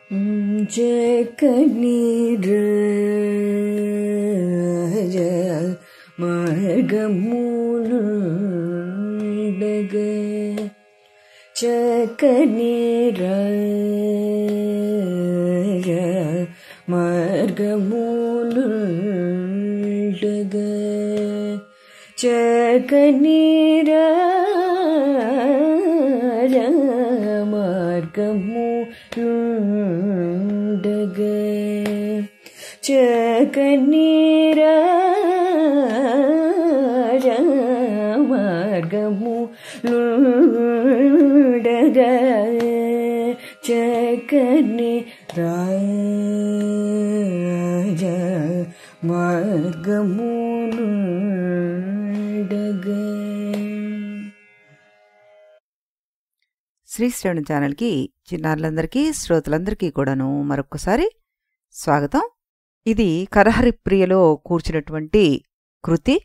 చక్కనిరాజ మార్గములుండగ చక్కనిరాజ మార్గములుండగ చక్కనిరాజ మార్గములుండగ చక్కనిరాజ మార్గములుండగ చక్కనిరాజ మార్గములుండగ. శ్రీశ్రవణ ఛానల్కి చిన్నారులందరికీ శ్రోతలందరికీ కూడాను మరొక్కసారి స్వాగతం. ఇది కరహరిప్రియలో కూర్చున్నటువంటి కృతి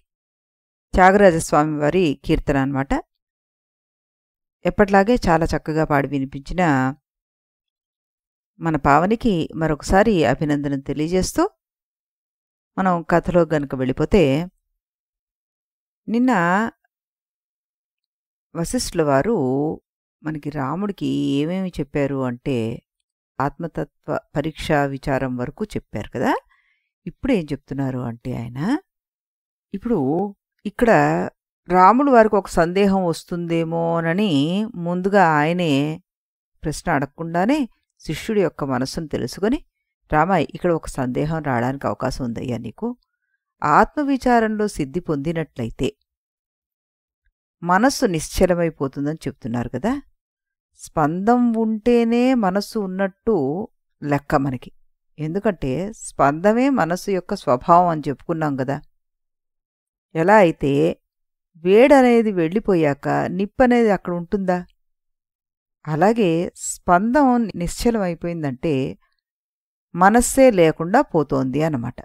త్యాగరాజస్వామి వారి కీర్తన అన్నమాట. ఎప్పట్లాగే చాలా చక్కగా పాడి వినిపించిన మన పావనికి మరొకసారి అభినందన తెలియజేస్తూ మనం కథలో గనుక వెళ్ళిపోతే, నిన్న వశిష్ఠుల వారు మనకి రాముడికి ఏమేమి చెప్పారు అంటే ఆత్మతత్వ పరీక్షా విచారం వరకు చెప్పారు కదా. ఇప్పుడు ఏం చెప్తున్నారు అంటే ఆయన ఇప్పుడు ఇక్కడ రాముడు వారికి ఒక సందేహం వస్తుందేమోనని ముందుగా ఆయనే ప్రశ్న అడగకుండానే శిష్యుడి యొక్క మనస్సును తెలుసుకొని, రామాయ్ ఇక్కడ ఒక సందేహం రావడానికి అవకాశం ఉందయ్యా నీకు. ఆత్మవిచారంలో సిద్ధి పొందినట్లయితే మనస్సు నిశ్చలమైపోతుందని చెప్తున్నారు కదా. స్పందం ఉంటేనే మనస్సు ఉన్నట్టు లెక్క మనకి. ఎందుకంటే స్పందమే మనస్సు యొక్క స్వభావం అని చెప్పుకున్నాం కదా. ఎలా అయితే వేడనేది వెళ్ళిపోయాక నిప్పనేది అక్కడ ఉంటుందా, అలాగే స్పందం నిశ్చలమైపోయిందంటే మనస్సే లేకుండా పోతోంది అన్నమాట.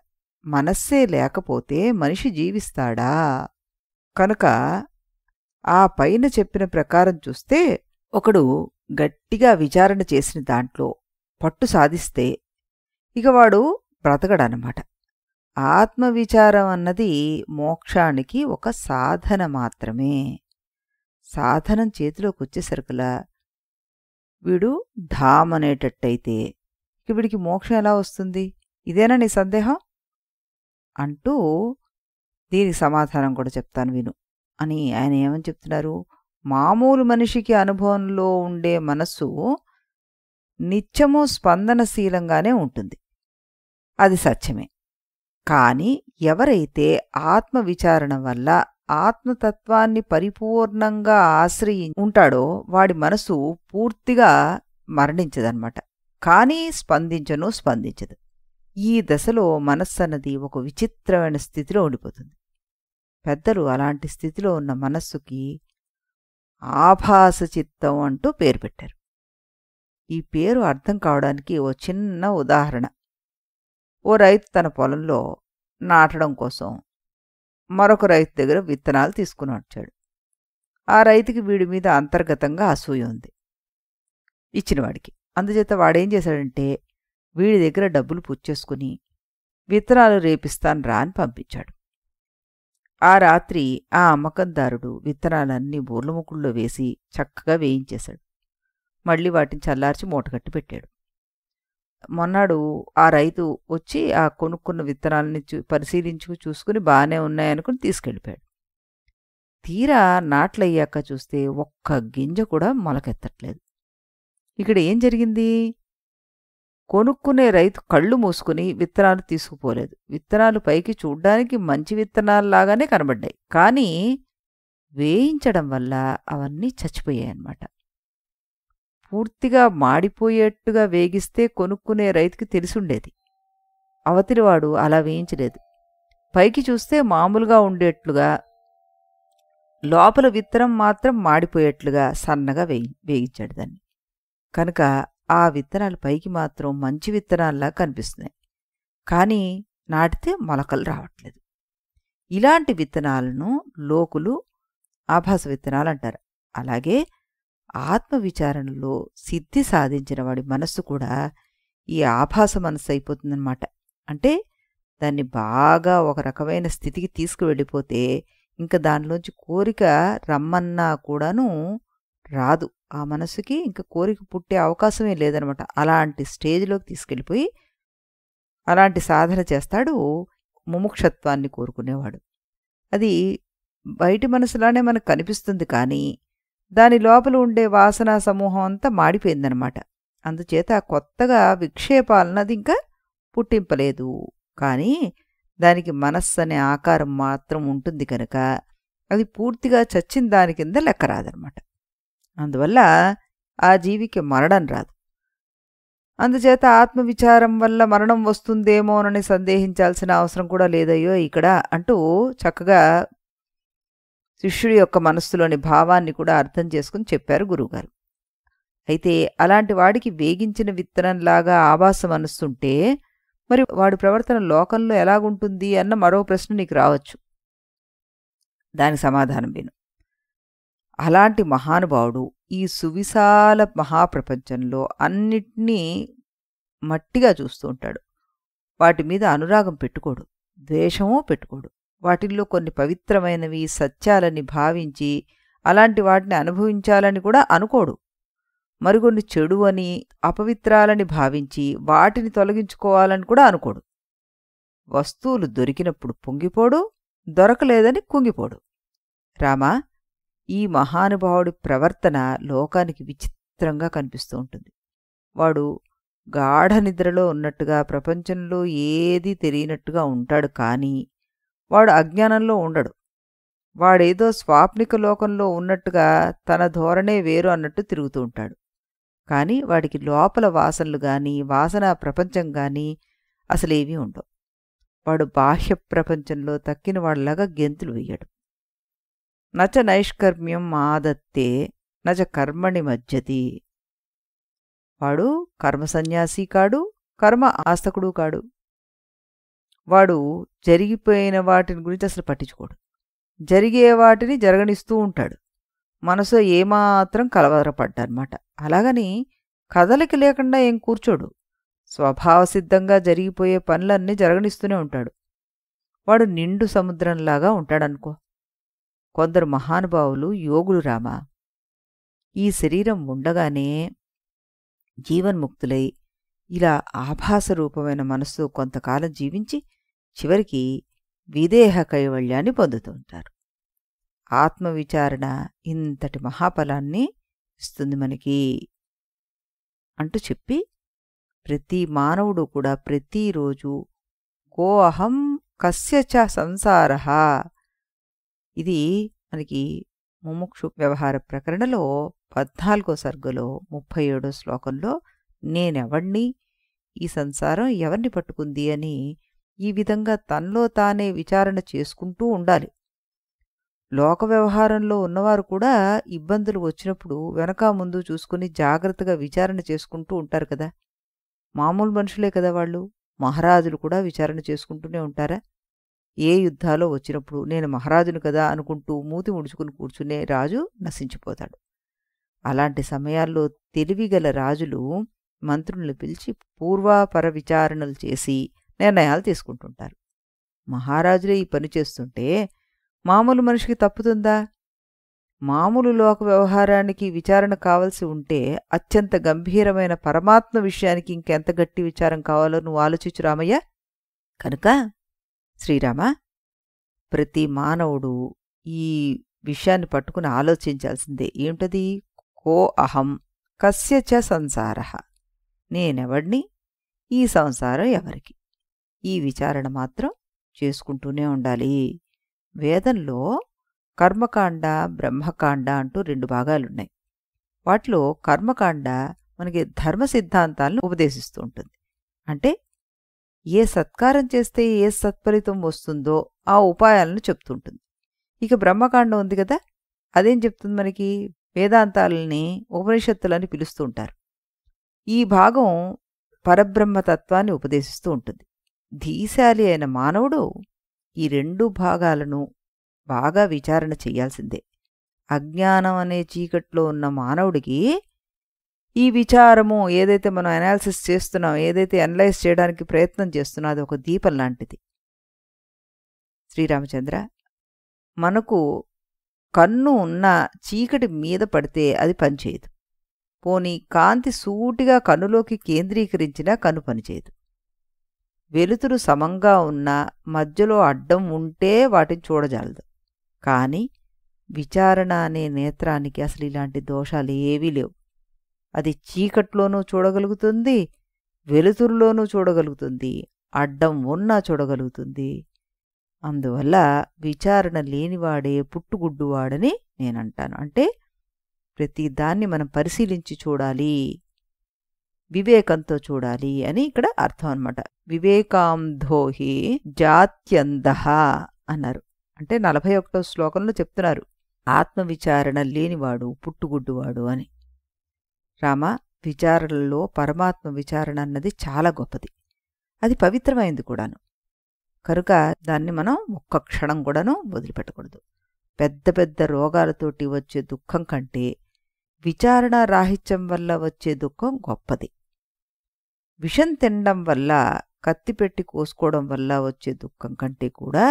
మనస్సే లేకపోతే మనిషి జీవిస్తాడా? కనుక ఆ పైన చెప్పిన ప్రకారం చూస్తే ఒకడు గట్టిగా విచారణ చేసిన దాంట్లో పట్టు సాధిస్తే ఇక వాడు బ్రతకడనమాట. ఆత్మవిచారం అన్నది మోక్షానికి ఒక సాధన మాత్రమే. సాధనం చేతిలోకి వచ్చేసరికలా వీడు ఢామ్ అనేటట్టయితే ఇక వీడికి మోక్షం ఎలా వస్తుంది? ఇదేనా నీ సందేహం అంటూ దీనికి సమాధానం కూడా చెప్తాను విను అని ఆయన ఏమని చెప్తున్నారు. మామూలు మనిషికి అనుభవంలో ఉండే మనస్సు నిత్యము స్పందనశీలంగానే ఉంటుంది, అది సత్యమే. కానీ ఎవరైతే ఆత్మవిచారణ వల్ల ఆత్మతత్వాన్ని పరిపూర్ణంగా ఉంటాడో వాడి మనసు పూర్తిగా మరణించదన్నమాట. కానీ స్పందించదు. ఈ దశలో మనస్సన్నది ఒక విచిత్రమైన స్థితిలో ఉండిపోతుంది. పెద్దలు అలాంటి స్థితిలో ఉన్న మనస్సుకి ఆభాస చిత్తం అంటూ పేరు పెట్టారు. ఈ పేరు అర్థం కావడానికి ఓ చిన్న ఉదాహరణ. ఓ రైతు తన పొలంలో నాటడం కోసం మరొక రైతు దగ్గర విత్తనాలు తీసుకుని వచ్చాడు. ఆ రైతుకి వీడి మీద అంతర్గతంగా అసూయ ఉంది ఇచ్చినవాడికి. అందుచేత వాడేం చేశాడంటే వీడి దగ్గర డబ్బులు పుచ్చేసుకుని విత్తనాలు రేపిస్తాను రా అని పంపించాడు. ఆ రాత్రి ఆ అమ్మకందారుడు విత్తనాలన్నీ బోర్లముకుల్లో వేసి చక్కగా వేయించేశాడు. మళ్ళీ వాటిని చల్లార్చి మూటగట్టి పెట్టాడు. మొన్నాడు ఆ రైతు వచ్చి ఆ కొనుక్కున్న విత్తనాలని చూసుకుని బాగానే ఉన్నాయనుకుని తీసుకెళ్ళిపోయాడు. తీరా నాట్లయ్యాక చూస్తే ఒక్క గింజ కూడా మొలకెత్తట్లేదు. ఇక్కడ ఏం జరిగింది? కొనుక్కునే రైతు కళ్ళు మూసుకుని విత్తనాలు తీసుకుపోలేదు. విత్తనాలు పైకి చూడ్డానికి మంచి విత్తనాల్లాగానే కనబడ్డాయి, కానీ వేయించడం వల్ల అవన్నీ చచ్చిపోయాయన్నమాట. పూర్తిగా మాడిపోయేట్టుగా వేగిస్తే కొనుక్కునే రైతుకి తెలిసుండేది. అవతలివాడు అలా వేయించలేదు. పైకి చూస్తే మామూలుగా ఉండేట్లుగా, లోపల విత్తనం మాత్రం మాడిపోయేట్లుగా సన్నగా వేయించాడు దాన్ని. కనుక ఆ విత్తనాలు పైకి మాత్రం మంచి విత్తనాల్లా కనిపిస్తున్నాయి, కానీ నాటితే మొలకలు రావట్లేదు. ఇలాంటి విత్తనాలను లోకులు ఆభాస విత్తనాలు అంటారు. అలాగే ఆత్మవిచారణలో సిద్ధి సాధించిన వాడి మనస్సు కూడా ఈ ఆభాస మనస్సు అయిపోతుందన్నమాట. అంటే దాన్ని బాగా ఒక రకమైన స్థితికి తీసుకువెళ్ళిపోతే ఇంక దానిలోంచి కోరిక రమ్మన్నా కూడాను రాదు. ఆ మనసుకి ఇంక కోరిక పుట్టే అవకాశమే లేదనమాట. అలాంటి స్టేజ్‌లోకి తీసుకెళ్ళిపోయి అలాంటి సాధన చేస్తాడు ముముక్షత్వాన్ని కోరుకునేవాడు. అది బయటి మనసులానే మనకు కనిపిస్తుంది కానీ, దాని లోపల ఉండే వాసనా సమూహం అంతా మాడిపోయిందనమాట. అందుచేత కొత్తగా విక్షేపాలన్నది ఇంకా పుట్టింపలేదు. కానీ దానికి మనస్సు అనే ఆకారం మాత్రం ఉంటుంది కనుక అది పూర్తిగా చచ్చిన దాని కింద లెక్క రాదనమాట. అందువల్ల ఆ జీవికి మరణం రాదు. అందుచేత ఆత్మవిచారం వల్ల మరణం వస్తుందేమోనని సందేహించాల్సిన అవసరం కూడా లేదయ్యో ఇక్కడ అంటూ చక్కగా శిష్యుడి యొక్క మనస్సులోని భావాన్ని కూడా అర్థం చేసుకుని చెప్పారు గురువుగారు. అయితే అలాంటి వాడికి వేగించిన విత్తనంలాగా ఆభాస మనస్సుంటే మరి వాడి ప్రవర్తన లోకంలో ఎలాగుంటుంది అన్న మరో ప్రశ్న నీకు రావచ్చు. దానికి సమాధానం విను. అలాంటి మహానుభావుడు ఈ సువిశాల మహాప్రపంచంలో అన్నిటినీ మట్టిగా చూస్తూ ఉంటాడు. వాటి మీద అనురాగం పెట్టుకోడు, ద్వేషమూ పెట్టుకోడు. వాటిల్లో కొన్ని పవిత్రమైనవి సత్యాలని భావించి అలాంటి వాటిని అనుభవించాలని కూడా అనుకోడు. మరికొన్ని చెడు అని అపవిత్రాలని భావించి వాటిని తొలగించుకోవాలని కూడా అనుకోడు. వస్తువులు దొరికినప్పుడు పొంగిపోడు, దొరకలేదని కుంగిపోడు. రామా, ఈ మహానుభావుడి ప్రవర్తన లోకానికి విచిత్రంగా కనిపిస్తూ ఉంటుంది. వాడు గాఢ నిద్రలో ఉన్నట్టుగా ప్రపంచంలో ఏదీ తెలియనట్టుగా ఉంటాడు. కానీ వాడు అజ్ఞానంలో ఉండడు. వాడేదో స్వాప్నిక లోకంలో ఉన్నట్టుగా తన ధోరణే వేరు అన్నట్టు తిరుగుతూ ఉంటాడు. కానీ వాడికి లోపల వాసనలు గాని వాసనా ప్రపంచం గాని అసలేవీ ఉండవు. వాడు బాహ్య ప్రపంచంలో తక్కిన వాళ్ళలాగా గెంతులు వెయ్యడు. నచ నైష్కర్మ్యం ఆదత్తే నచ కర్మణి మజ్జతి. వాడు కర్మ సన్యాసి కాడు, కర్మ ఆస్తకుడు కాడు. వాడు జరిగిపోయిన వాటిని గురించి అసలు పట్టించుకోడు. జరిగే వాటిని జరగనిస్తూ ఉంటాడు. మనసు ఏమాత్రం కలవరపడ్డనమాట. అలాగని కదలిక లేకుండా ఏం కూర్చోడు. స్వభావసిద్ధంగా జరిగిపోయే పనులన్నీ జరగనిస్తూనే ఉంటాడు. వాడు నిండు సముద్రంలాగా ఉంటాడనుకో. కొందరు మహానుభావులు యోగులు రామా, ఈ శరీరం ఉండగానే జీవన్ముక్తులై ఇలా ఆభాస రూపమైన మనస్సు కొంతకాలం జీవించి చివరికి విదేహ కైవల్యాన్ని పొందుతూ ఉంటారు. ఆత్మవిచారణ ఇంతటి మహాఫలాన్ని ఇస్తుంది మనకి అంటూ చెప్పి, ప్రతి మానవుడు కూడా ప్రతిరోజు కో అహం కస్య చ సంసారః, ఇది మనకి ముముక్షు వ్యవహార ప్రకరణలో 14వ సర్గలో 37వ శ్లోకంలో నేనెవణ్ణి, ఈ సంసారం ఎవరిని పట్టుకుంది అని ఈ విధంగా తనలో తానే విచారణ చేసుకుంటూ ఉండాలి. లోక వ్యవహారంలో ఉన్నవారు కూడా ఇబ్బందులు వచ్చినప్పుడు వెనక ముందు చూసుకుని జాగ్రత్తగా విచారణ చేసుకుంటూ ఉంటారు కదా. మామూలు మనుషులే కదా వాళ్ళు. మహారాజులు కూడా విచారణ చేసుకుంటూనే ఉంటారా? ఏ యుద్ధాలో వచ్చినప్పుడు నేను మహారాజును కదా అనుకుంటూ మూతి ముడుచుకుని కూర్చునే రాజు నశించిపోతాడు. అలాంటి సమయాల్లో తెలివిగల రాజులు మంత్రుల్ని పిలిచి పూర్వాపర విచారణలు చేసి నిర్ణయాలు తీసుకుంటుంటారు. మహారాజులే ఈ పని చేస్తుంటే మామూలు మనిషికి తప్పుతుందా? మామూలు లోక వ్యవహారానికి విచారణ కావలసి ఉంటే అత్యంత గంభీరమైన పరమాత్మ విషయానికి ఇంకెంత గట్టి విచారం కావాలో నువ్వు ఆలోచించు రామయ్య. కనుక శ్రీరామ, ప్రతి మానవుడు ఈ విషయాన్ని పట్టుకుని ఆలోచించాల్సిందే. ఏమిటది? కో అహం కస్య చ సంసారః, నేనెవడిని, ఈ సంసారం ఎవరికి. ఈ విచారణ మాత్రం చేసుకుంటూనే ఉండాలి. వేదంలో కర్మకాండ బ్రహ్మకాండ అంటూ 2 భాగాలున్నాయి. వాటిలో కర్మకాండ మనకి ధర్మ సిద్ధాంతాలను ఉపదేశిస్తూ ఉంటుంది. అంటే ఏ సత్కారం చేస్తే ఏ సత్ఫలితం వస్తుందో ఆ ఉపాయాలను చెప్తుంటుంది. ఇక బ్రహ్మకాండ ఉంది కదా, అదేం చెప్తుంది మనకి? వేదాంతాలని ఉపనిషత్తులని పిలుస్తూ ఉంటారు. ఈ భాగం పరబ్రహ్మతత్వాన్ని ఉపదేశిస్తూ ఉంటుంది. ధీశాలి అయిన మానవుడు ఈ 2 భాగాలను బాగా విచారణ చెయ్యాల్సిందే. అజ్ఞానం అనే చీకట్లో ఉన్న మానవుడికి ఈ విచారము ఏదైతే మనం అనాలిసిస్ చేస్తున్నాం, ఏదైతే అనలైజ్ చేయడానికి ప్రయత్నం చేస్తున్నాం, అది ఒక దీపం లాంటిది. శ్రీరామచంద్ర, మనకు కన్ను ఉన్న చీకటి మీద పడితే అది పనిచేయదు. పోనీ కాంతి సూటిగా కన్నులోకి కేంద్రీకరించినా కన్ను పనిచేయదు. వెలుతురు సమంగా ఉన్నా మధ్యలో అడ్డం ఉంటే వాటిని చూడజాలదు. కానీ విచారణ అనే నేత్రానికి అసలు ఇలాంటి దోషాలు ఏవీ లేవు. అది చీకట్లోనూ చూడగలుగుతుంది, వెలుతురులోనూ చూడగలుగుతుంది, అడ్డం ఉన్నా చూడగలుగుతుంది. అందువల్ల విచారణ లేనివాడే పుట్టుగుడ్డువాడని నేనంటాను. అంటే ప్రతి దాన్ని మనం పరిశీలించి చూడాలి, వివేకంతో చూడాలి అని ఇక్కడ అర్థం అన్నమాట. వివేకాంధోహి జాత్యంధః అన్నారు. అంటే 41వ శ్లోకంలో చెప్తున్నారు, ఆత్మవిచారణ లేనివాడు పుట్టుగుడ్డువాడు అని. రామ, విచారణలో పరమాత్మ విచారణ అన్నది చాలా గొప్పది. అది పవిత్రమైంది కూడాను. కనుక దాన్ని మనం ఒక్క క్షణం కూడాను వదిలిపెట్టకూడదు. పెద్ద పెద్ద రోగాలతోటి వచ్చే దుఃఖం కంటే విచారణ రాహిత్యం వల్ల వచ్చే దుఃఖం గొప్పది. విషం తినడం వల్ల, కత్తి పెట్టి కోసుకోవడం వల్ల వచ్చే దుఃఖం కంటే కూడా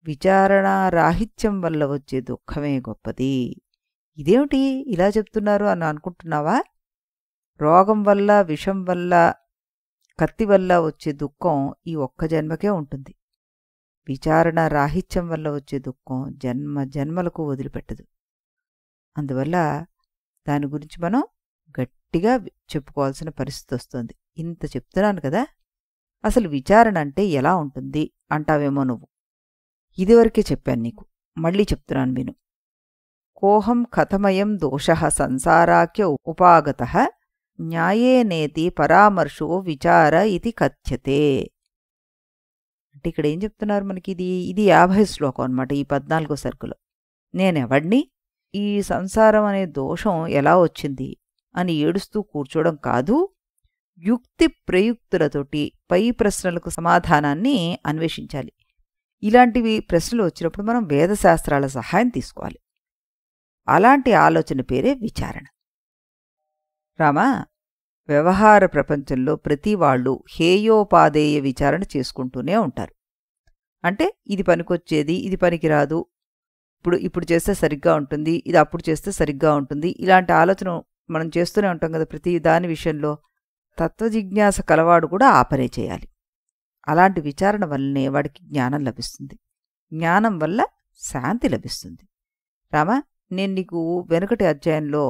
విచారణ రాహిత్యం వల్ల వచ్చే దుఃఖమే గొప్పది. ఇదేమిటి ఇలా చెప్తున్నారు అని అనుకుంటున్నావా? రోగం వల్ల, విషం వల్ల, కత్తి వల్ల వచ్చే దుఃఖం ఈ ఒక్క జన్మకే ఉంటుంది. విచారణ రాహిత్యం వల్ల వచ్చే దుఃఖం జన్మ జన్మలకు వదిలిపెట్టదు. అందువల్ల దాని గురించి మనం గట్టిగా చెప్పుకోవాల్సిన పరిస్థితి వస్తుంది. ఇంత చెప్తున్నాను కదా, అసలు విచారణ అంటే ఎలా ఉంటుంది అంటావేమో నువ్వు. ఇదివరకే చెప్పాను నీకు, మళ్ళీ చెప్తున్నాను విను. కోహం కథమయం దోషః సంసారాఖ్య ఉపాగతః న్యాయేనేతి పరామర్శో విచార ఇది కథ్యతే. అంటే ఇక్కడ ఏం చెప్తున్నారు మనకి? ఇది 50 శ్లోకం అనమాట. ఈ 14వ సర్కులో నేనెవడిని, ఈ సంసారం అనే దోషం ఎలా వచ్చింది అని ఏడుస్తూ కూర్చోవడం కాదు, యుక్తి ప్రయుక్తులతోటి పై ప్రశ్నలకు సమాధానాన్ని అన్వేషించాలి. ఇలాంటివి ప్రశ్నలు వచ్చినప్పుడు మనం వేదశాస్త్రాల సహాయం తీసుకోవాలి. అలాంటి ఆలోచన పేరే విచారణ. రామా, వ్యవహార ప్రపంచంలో ప్రతి వాళ్ళు హేయోపాదేయ విచారణ చేసుకుంటూనే ఉంటారు. అంటే ఇది పనికొచ్చేది, ఇది పనికిరాదు, ఇప్పుడు చేస్తే సరిగ్గా ఉంటుంది, ఇది అప్పుడు చేస్తే సరిగ్గా ఉంటుంది, ఇలాంటి ఆలోచన మనం చేస్తూనే ఉంటాం కదా ప్రతి దాని విషయంలో. తత్వజిజ్ఞాస కలవాడు కూడా ఆ పనే చేయాలి. అలాంటి విచారణ వల్లనే వాడికి జ్ఞానం లభిస్తుంది. జ్ఞానం వల్ల శాంతి లభిస్తుంది. రామా, నేను నీకు వెనుకటి అధ్యాయంలో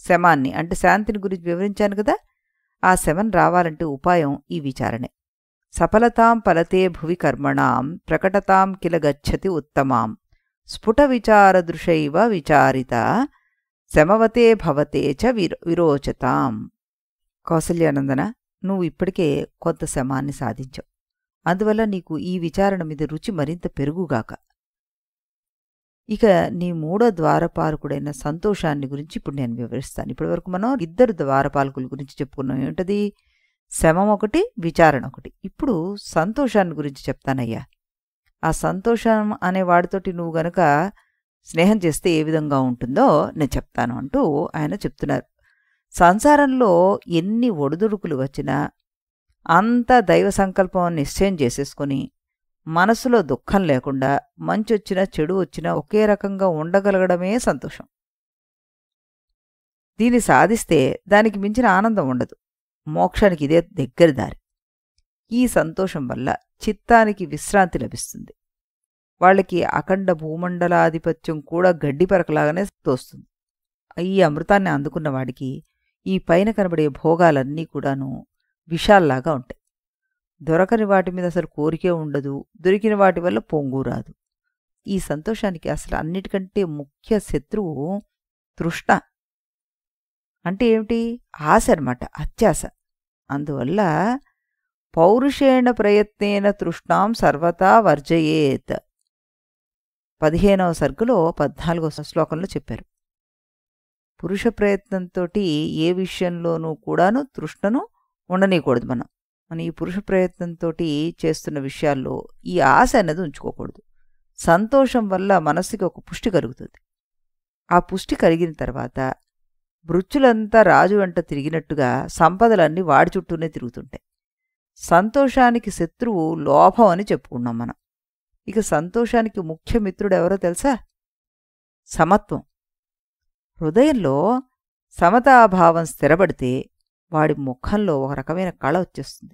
శమాన్ని అంటే శాంతిని గురించి వివరించాను కదా. ఆ శమం రావాలంటే ఉపాయం ఈ విచారణే. సఫలతాం ఫలతే భువి కర్మణాం ప్రకటతాం కిల గచ్చతి ఉత్తమాం స్ఫుట విచారదృశైవ విచారిత శమవతే భవతే చ విరోచతాం. కౌసల్యానందన, నువ్వు ఇప్పటికే కొంత శమాన్ని సాధించావు. అందువల్ల నీకు ఈ విచారణ మీద రుచి మరింత పెరుగుగాక. ఇక నీ 3వ ద్వారపాలకుడైన సంతోషాన్ని గురించి ఇప్పుడు నేను వివరిస్తాను. ఇప్పటివరకు మనం 2 ద్వారపాలకుల గురించి చెప్పుకున్నాం. ఏమిటది? శమం ఒకటి, విచారణ ఒకటి. ఇప్పుడు సంతోషాన్ని గురించి చెప్తానయ్యా. ఆ సంతోషం అనే వాడితోటి నువ్వు గనక స్నేహం చేస్తే ఏ విధంగా ఉంటుందో నేను చెప్తాను అంటూ ఆయన చెప్తున్నారు. సంసారంలో ఎన్ని ఒడిదుడుకులు వచ్చినా అంతా దైవ సంకల్పం నిశ్చయం చేసేసుకొని మనసులో దుఃఖం లేకుండా మంచొచ్చినా చెడు వచ్చినా ఒకే రకంగా ఉండగలగడమే సంతోషం. దీన్ని సాధిస్తే దానికి మించిన ఆనందం ఉండదు. మోక్షానికి ఇదే దగ్గరి దారి. ఈ సంతోషం వల్ల చిత్తానికి విశ్రాంతి లభిస్తుంది. వాళ్ళకి అఖండ భూమండలాధిపత్యం కూడా గడ్డిపరకలాగానే తోస్తుంది. ఈ అమృతాన్ని అందుకున్న వాడికి ఈ పైన కనబడే భోగాలన్నీ కూడాను విషాల్లాగా ఉంటాయి. దొరకని వాటి మీద అసలు కోరికే ఉండదు, దొరికిన వాటి వల్ల పొంగు రాదు. ఈ సంతోషానికి అసలు అన్నిటికంటే ముఖ్య శత్రువు తృష్ణ. అంటే ఏమిటి? ఆశ అన్నమాట, అత్యాశ. అందువల్ల పౌరుషేణ ప్రయత్నేన తృష్ణాం సర్వతా వర్జయేత్ 15వ సర్గలో 14వ శ్లోకంలో చెప్పారు. పురుష ప్రయత్నంతో ఏ విషయంలోనూ కూడాను తృష్ణను ఉండనీయకూడదు. మనం ఈ పురుష ప్రయత్నంతో చేస్తున్న విషయాల్లో ఈ ఆశ అనేది ఉంచుకోకూడదు. సంతోషం వల్ల మనస్సుకి ఒక పుష్టి కలుగుతుంది. ఆ పుష్టి కలిగిన తర్వాత భృత్యులంతా రాజు వెంట తిరిగినట్టుగా సంపదలన్నీ వాడి చుట్టూనే తిరుగుతుంటాయి. సంతోషానికి శత్రువు లోభం అని చెప్పుకున్నాం మనం. ఇక సంతోషానికి ముఖ్య మిత్రుడు ఎవరో తెలుసా? సమత్వం. హృదయంలో సమతాభావం స్థిరపడితే వాడి ముఖంలో ఒక రకమైన కళ వచ్చేస్తుంది.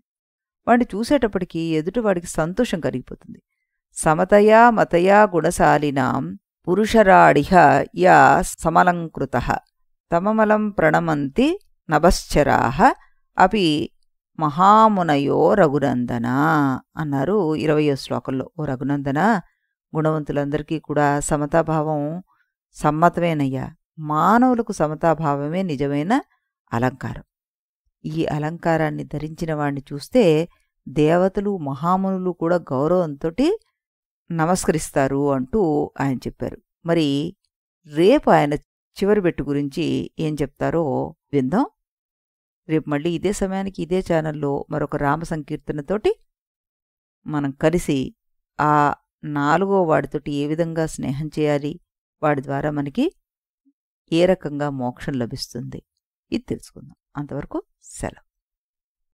వాడిని చూసేటప్పటికీ ఎదుటివాడికి సంతోషం కలిగిపోతుంది. సమతయా మతయా గుణశాలినాం పురుషరాడిహ యా సమలంకృతః తమమలం ప్రణమంతి నభశ్చరాః అపి మహామునయో రఘునందన అన్నారు 20వ శ్లోకంలో. ఓ రఘునందన, గుణవంతులందరికీ కూడా సమతాభావం సమ్మతమేనయ్యా. మానవులకు సమతాభావమే నిజమైన అలంకారం. ఈ అలంకారాన్ని ధరించిన వాణ్ణి చూస్తే దేవతలు మహామునులు కూడా గౌరవంతో నమస్కరిస్తారు అంటూ ఆయన చెప్పారు. మరి రేపు ఆయన చివరి బెట్టు గురించి ఏం చెప్తారో విందాం. రేపు మళ్ళీ ఇదే సమయానికి ఇదే ఛానల్లో మరొక రామ సంకీర్తనతోటి మనం కలిసి ఆ 4వ వాడితోటి ఏ విధంగా స్నేహం చేయాలి, వాడి ద్వారా మనకి ఏ రకంగా మోక్షం లభిస్తుంది, ఇది తెలుసుకుందాం. అంతవరకు సెలవు.